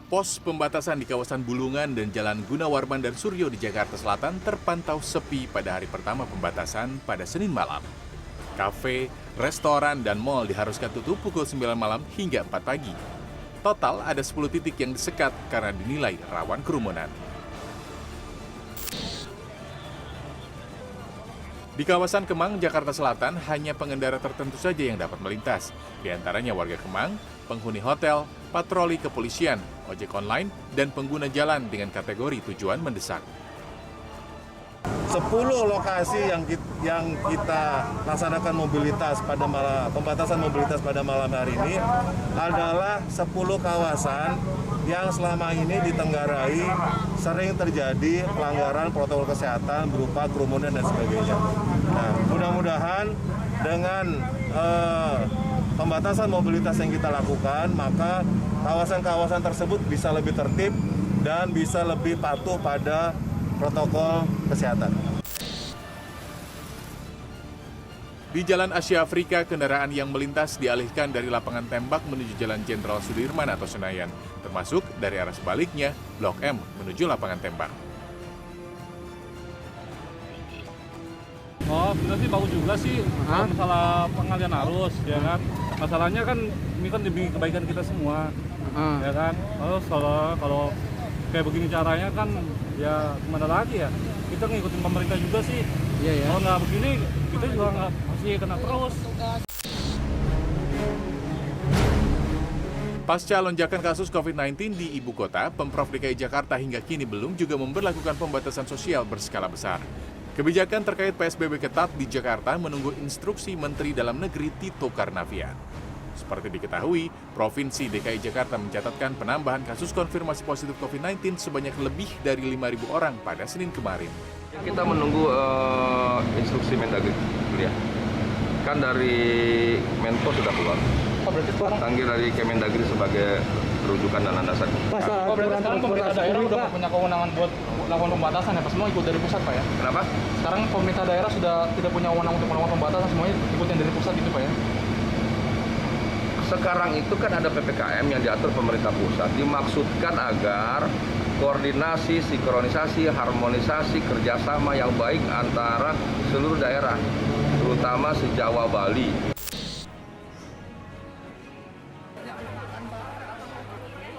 Pos pembatasan di kawasan Bulungan dan Jalan Gunawarman dan Suryo di Jakarta Selatan terpantau sepi pada hari pertama pembatasan pada Senin malam. Kafe, restoran, dan mal diharuskan tutup pukul 9 malam hingga 4 pagi. Total ada 10 titik yang disekat karena dinilai rawan kerumunan. Di kawasan Kemang, Jakarta Selatan, hanya pengendara tertentu saja yang dapat melintas. Di antaranya warga Kemang, penghuni hotel, patroli kepolisian, ojek online, dan pengguna jalan dengan kategori tujuan mendesak. 10 lokasi yang kita laksanakan mobilitas pada pembatasan mobilitas pada malam hari ini adalah 10 kawasan yang selama ini ditenggarai sering terjadi pelanggaran protokol kesehatan berupa kerumunan dan sebagainya. Nah, mudah-mudahan dengan pembatasan mobilitas yang kita lakukan, maka kawasan-kawasan tersebut bisa lebih tertib dan bisa lebih patuh pada protokol kesehatan. Di Jalan Asia Afrika, kendaraan yang melintas dialihkan dari lapangan tembak menuju Jalan Jenderal Sudirman atau Senayan, termasuk dari arah sebaliknya, Blok M menuju lapangan tembak. Oh, benar sih bagus juga sih masalah pengalian arus, ya kan. Masalahnya kan ini kan demi kebaikan kita semua, ya kan. Terus kalau kayak begini caranya kan ya gimana lagi ya, kita ngikutin pemerintah juga sih. Iya, ya. Kalau nggak begini kita juga nggak masih kena terus. Pasca lonjakan kasus COVID-19 di ibu kota, Pemprov DKI Jakarta hingga kini belum juga memberlakukan pembatasan sosial berskala besar. Kebijakan terkait PSBB ketat di Jakarta menunggu instruksi Menteri Dalam Negeri Tito Karnavian. Seperti diketahui, Provinsi DKI Jakarta mencatatkan penambahan kasus konfirmasi positif COVID-19 sebanyak lebih dari 5.000 orang pada Senin kemarin. Kita menunggu instruksi Mendagri, ya. Kan dari Menko sudah keluar. Panggil dari Kemendagri sebagai rujukan dan landasan. Berarti sekarang pemerintah daerah sudah punya kewenangan buat melakukan pembatasan ya, Pak? Semua ikut dari pusat, Pak ya? Kenapa? Sekarang pemerintah daerah sudah tidak punya wewenang untuk melakukan pembatasan, semuanya ikutin dari pusat gitu, Pak ya? Sekarang itu kan ada PPKM yang diatur pemerintah pusat, dimaksudkan agar koordinasi, sinkronisasi, harmonisasi, kerjasama yang baik antara seluruh daerah, terutama se-Jawa Bali.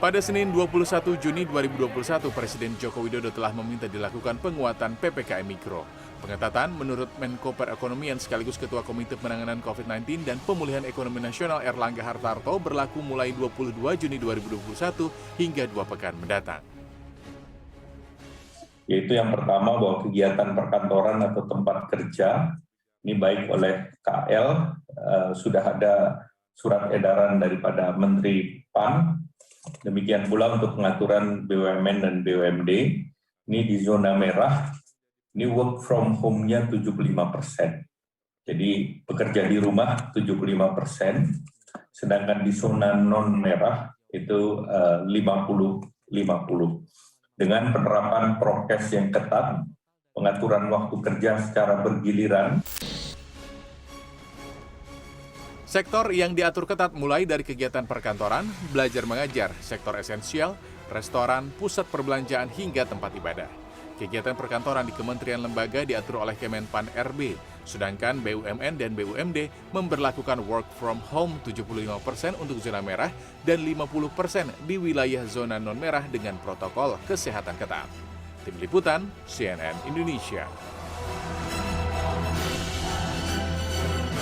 Pada Senin 21 Juni 2021, Presiden Joko Widodo telah meminta dilakukan penguatan PPKM Mikro. Pengetatan menurut Menko Perekonomian sekaligus Ketua Komite Penanganan COVID-19 dan Pemulihan Ekonomi Nasional Erlangga Hartarto berlaku mulai 22 Juni 2021 hingga 2 pekan mendatang. Yaitu yang pertama bahwa kegiatan perkantoran atau tempat kerja ini baik oleh KL, sudah ada surat edaran daripada Menteri PAN. Demikian pula untuk pengaturan BUMN dan BUMD, ini di zona merah, ini work from home-nya 75%. Jadi pekerja di rumah 75%, sedangkan di zona non-merah itu 50-50. Dengan penerapan prokes yang ketat, pengaturan waktu kerja secara bergiliran. Sektor yang diatur ketat mulai dari kegiatan perkantoran, belajar mengajar, sektor esensial, restoran, pusat perbelanjaan hingga tempat ibadah. Kegiatan perkantoran di kementerian lembaga diatur oleh Kemenpan RB, sedangkan BUMN dan BUMD memberlakukan work from home 75% untuk zona merah dan 50% di wilayah zona non-merah dengan protokol kesehatan ketat. Tim Liputan, CNN Indonesia.